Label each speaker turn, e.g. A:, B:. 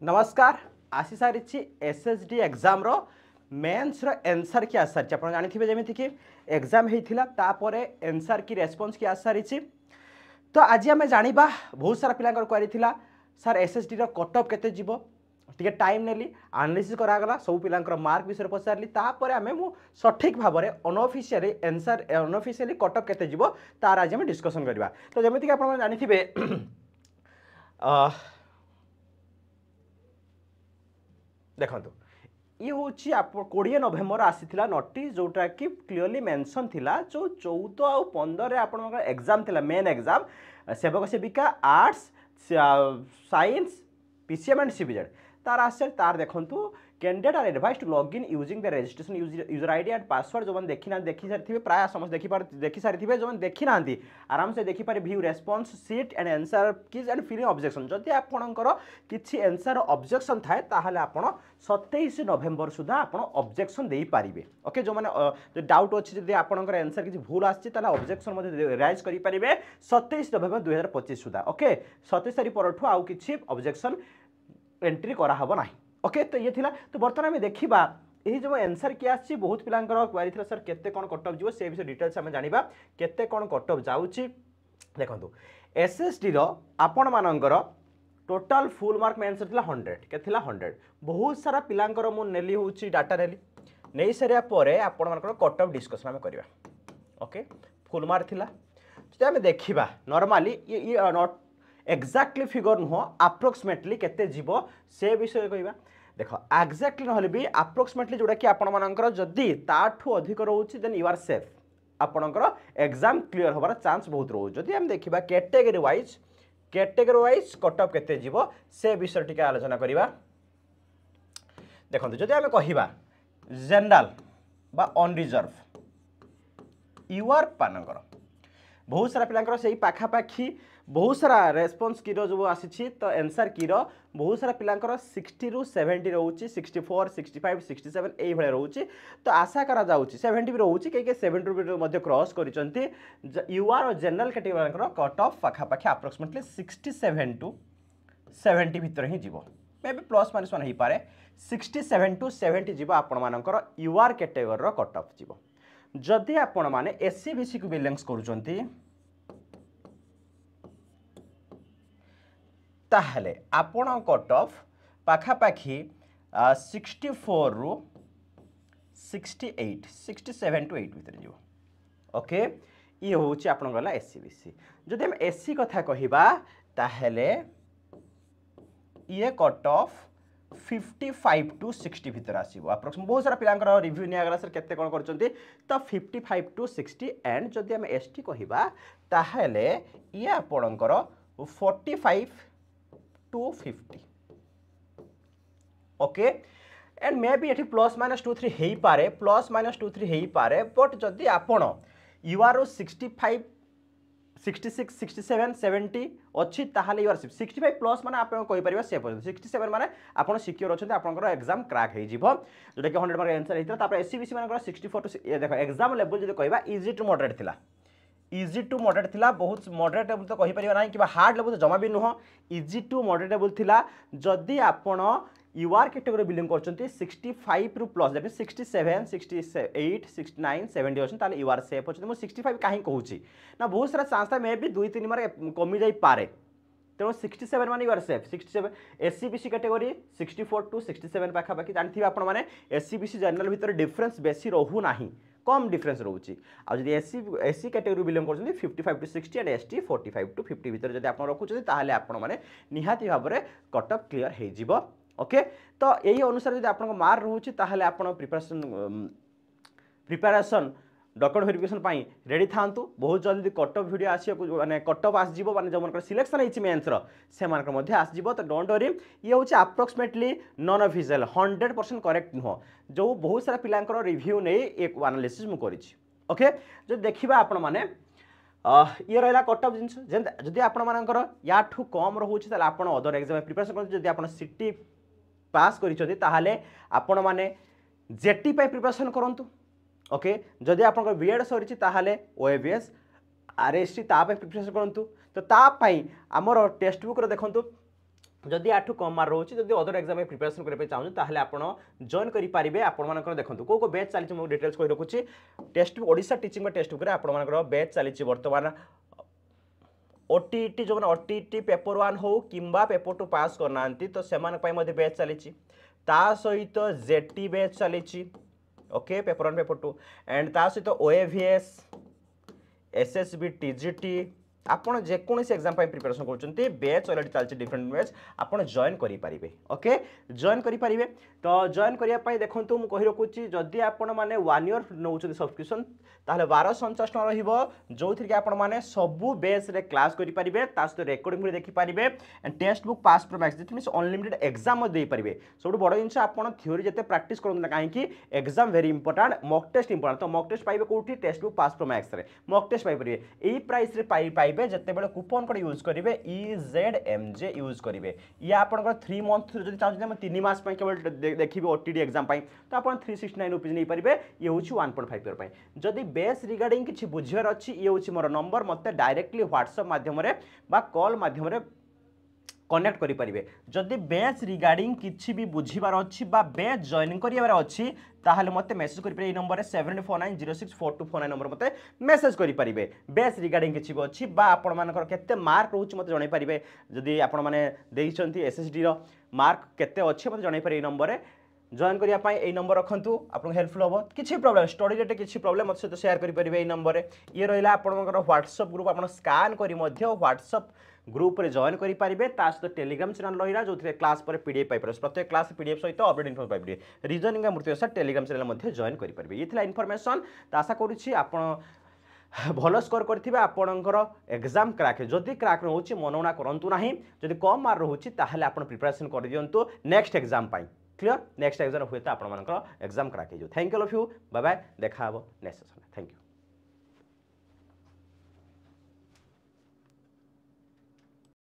A: नमस्कार आसी सारी एसएसडी एग्जाम रो मेन्स रो आंसर की आसी सारी आप जानी जमी कि एग्जाम होता आंसर की रेस्पॉन्स की आसी सारी। तो आज आम जाना बहुत सारा पिला क्वेरी थिला सर एसएसडी रो कट ऑफ केते जीवो टिके टाइम नेली एनालिसिस करागला सब पिलांकर मार्क विषय पचारली तापर आमे मु सठिक भाव में unofficially answer unofficially cut off केते जीवो तार आज आम डिस्कशन करबा। तो जमी कि आप जानी देखो ये हूँ 20 नवेम्बर आसीला नोटिस जोटा कि क्लीयरली मेंशन थिला जो 14 आ 15 रे आपण एग्जाम थिला मेन एग्जाम सेवक सेविका arts science PCM and CBZ तार आसे तार देखंतु candidate are advised to log in using the registration user ID and password जो देखी सारी प्राय समस्त देखी सारी जो देखी ना आराम से देखी पारे view response sheet and answer keys and filling objection जदि आपणकर किसी आंसर ऑब्जेक्शन थाए ताहले आपण 27 नवेम्बर सुधा आपण ऑब्जेक्शन दे पारिबे। ओके जो माने डाउट अछि जदि आपणकर आंसर किसी भूल आछि ताला ऑब्जेक्शन मध्ये राइज करि पारिबे 27 नवेम्बर 2025 सुधा। ओके 27 तारिख परठु आउ किछि ऑब्जेक्शन एंट्री करा हबो नाही। ओके तो ये थिला। तो बर्तमान आम देखा यही जो आंसर किए आसी बहुत पिलांकर क्वेरी थिला सर केते कोन कट ऑफ जीवो से विषय डिटेल्स आम जानिबा केते कोन कट ऑफ जाउची। देखंतु एसएसडी रो आपण मानकर टोटल फुल मार्क में आंसर थिला 100 के थिला 100 बहुत सारा पिलांकर मु नेली होची डाटा नेली नै सरिया परे आपण मानकर कट ऑफ डिस्कशन आम करबा। ओके फुल मार्क थिला तो आम देखिबा नॉर्मली ये नॉट एक्जाक्टली फिगर नुह अप्रोक्सीमेटली केते जीवो से विषय कहबा। देख एक्जाक्टली नहले भी अप्रोक्सीमेटली जोड़ा कि आपण मानकर जदी ताठू अधिक रहउची देन यू आर सेफ आपणकर एग्जाम क्लियर होबार चांस बहुत रहउ। जदी हम देखिबा कैटेगरी वाइज कट ऑफ केते जीवो से विषय टिके आलोचना करिबा। देखंतु जदी हम कहिबा जनरल बा अनरिजर्व यू आर पानकर बहुत सारा पिलांकर सेही पाखा पाखी बहुत सारा रेस्पॉन्स की जो आसी तो आंसर की बहुत सारा पिलांकर 60 रु 70 रोचे 64 65 67 यही भाई रोचे। तो आशा करा जाउची 70 भी रोचे कई 70 मध्य क्रॉस करिसंती यूआर और जनरल कैटेगरी कट ऑफ पाखा पाखी अप्रोक्सीमेटली 67 टू 70 भितर ही जीवो मे बी प्लस माइनस 1 ही पारे 67 टू 70 जीवो आपण मानकर यूआर कैटेगरी कट ऑफ जीवो। जदि आपण माने एससी बीसी को बिलोंग्स करूचंती ताहले आपण कट ऑफ पाखापाखी 64 रु 68 67 टू 8 भितर जीवो। ओके ये होची आपण गला एससी बीसी। जदि हम एससी कथा कहिबा ताहले ये कट ऑफ 55 टू 60 भितर आसीबो अप्रोक्सीमेट बहुत सारा पिलांकर रिव्यू निया गला सर केते कोन करचंती तो 55 टू 60 एंड जदि हम एसटी कहिबा ताहले ये आपणकर 45 to 50। Okay and may be एठी प्लस माइनस 2 3 हेई पारे प्लस माइनस 2 3 हेई पारे बट जदि आपण यू आर 65 66 67 70 अच्छी ताहले यू आर 65 प्लस माने आपण कहि परिबा से 67 माने आपण सिक्योर अछन आपनकर एग्जाम क्रैक हे जिवो जोटा कि 100 मार्क आंसर हेतरा तापर एससीबीसी मानकर 64 टू ये देखो एग्जाम लेवल जदि कहबा इजी टू मॉडरेट थिला इजी टू मॉडरेट थिला बहुत मॉडरेट लेवल तो कहि परिबा नाही कि हार्ड लेवल तो जमा भी नुह इजी टू मॉडरेट लेवल थिला। जदि आपण यूआर कैटेगरी बिलोंग करचंती 65 रु प्लस दैट मींस 67 68 69 70 अछन ताले यूआर सेफ अछन। मु 65 काहे कहूची ना बहुत सारा चांस था मे बी 2 3 मार्क कमी जाई पारे तेणु 67 माने you are safe 67 SCBC category 64 to 67 पाखा पाखी जानथिबे आपण माने एससीबीसी जनरल भीतर डिफरेंस बेसी रहू नाही कम डिफरेंस रोची आ जदि एससी कैटेगरी बिलोंग करछन 55 टू 60 एंड एसटी 45 टू 50 भीतर जदि आपण रखुछन ताहले आपण माने निहाती भाबरे कट ऑफ क्लियर हे जिवो। ओके तो यही अनुसार जदि आपण मार्क रोची ताहले आपण प्रिपरेशन डॉक्यूमेंट वेरिफिकेशन पाई रेडी थांतु बहुत जल्दी कट ऑफ वीडियो आसियो माने कट ऑफ आस जिवो माने जो मनकर सिलेक्शन हिची मेंस रो से मानकर मध्ये आस जिवो। तो डोंट वरी ये होची अप्रोक्सीमेटली नॉन ऑफिशियल 100% करेक्ट नुह जो बहुत सारा पिलांकर रिव्यू नै एक एनालिसिस मु करिछि। ओके जो देखिबा आपण माने ये रहा कट ऑफ जिनस जदि आपण मानकर याठू कम रहउछि ताले आपण अदर एग्जाम प्रिपरेशन कर जदि आपण सिटी पास करिछथि ताहले आपण माने जेटी पय प्रिपरेशन करंतु। ओके जदि आपन बीएड सरी ताहले ओएबीएस आरएसटी ता पे प्रिपरेशन करंतु। तो ता पई हमर टेक्स्ट बुक रे देखंतु जदि आठू कम मार्क रोचे जदि अदर एग्जाम प्रिपरेशन करने चाहूँ ताहले आपण जॉइन करेंगे आपण देखो कौ को बैच चली मुझे डिटेल्स कही रखुच्छी test book Odisha teaching test book आपर बैच चली बर्तमान ओटीटी जो ओटीटी पेपर 1 हो किंबा पेपर 2 पास करना तो से बैच चली सहित जेटी बैच चली ओके पेपर 1 पेपर 2 एंड ता सहित ओएवीएस एसएसबी टीजीटी आपन जेकोसी एग्जाम प्रिपरेशन कर बैच अलरेडी चलती डिफरेंट बैच आपन जॉइन करेंगे ओके जॉइन करेंगे तो जॉइन करने देखो मुझे कही रखुच्छी जदि आपण मैंने 1 ईयर नौ सब्सक्रिप्शन ताहले 1250 टका रहिबो जो थी आपण माने सबु बेस रे क्लास करि परिबे ता सहित रेकॉर्डिंग भी देखि परिबे and text book pass pro max that means unlimited exam दे परिबे सब बड़ जिनस आपण थ्योरी जते प्रैक्टिस करन काहे कि exam very important mock test important तो मॉक टेस्ट पाइबे कोठी text book pass pro Max रे मॉक टेस्ट पाइ परिबे एई प्राइस रे पाइबे जते बेले कूपन कोड यूज करिवे EZMJ यूज करिवे या आपण 3 मंथ जदि चाहते हम 3 मास पय केवल देखिबे ओटीडी एग्जाम पय तो आपण 369 रुपीस नै परिबे ये होची 1.5 ईयर पय जदि बेस रिगार्डिंग किसी बुझार अच्छी ये हूँ मोर नंबर मत डायरेक्टली व्हाट्सएप माध्यम बा कॉल माध्यम कनेक्ट करेंगे जदि बेच रिगार्डिंग किसी भी बुझार अच्छी बेच जॉइनिंग करार अच्छी ताहले मते मेसेज करेंगे नंबर 7449064249 नंबर मते मेसेज करेंगे बेस रिगार्डिंग किसी भी अच्छी आपण मानकर केते मार्क रोचे मते जणाई पारिबे जदि आपण माने देइछंती एसएसडी रो मार्क केते अच्छे मते जणाई पारे नंबर जॉइन करने ये नंबर रखु आपको हेल्पफुल हम किसी प्रॉब्लम स्टडी रेट किसी प्रॉब्लम मत सहित शेयर करेंगे नंबर ये रहा आपंकर व्हाट्सएप ग्रुप आप स्कान कर व्हाट्सएप ग्रुप रे जॉइन करेंगे सहित टेलीग्राम चैनल रहा जो क्लास पर पीडीएफ पाइपर प्रत्येक क्लास पीडीएफ सहित अपडेट इनफॉर्मेशन पाइबे रीजनिंग मूर्ति सर टेलीग्राम चैनल जॉइन करेंगे ये इनफॉरमेशन तो आशा करुच्ची आप भल स्कोर करथिबे आपणकर एग्जाम क्रैक जदि क्रैक रोचे मनोना करंतु नाही जदि कम मार्क रोचे ताहले आपण प्रिपरेशन कर दियंतु नेक्स्ट एग्जाम पाई क्लियर नेक्स्ट एग्जाम हुए तो आप एग्जाम क्रैक हो thank you love you bye bye देखा नेक्स्ट सेशन थैंक यू।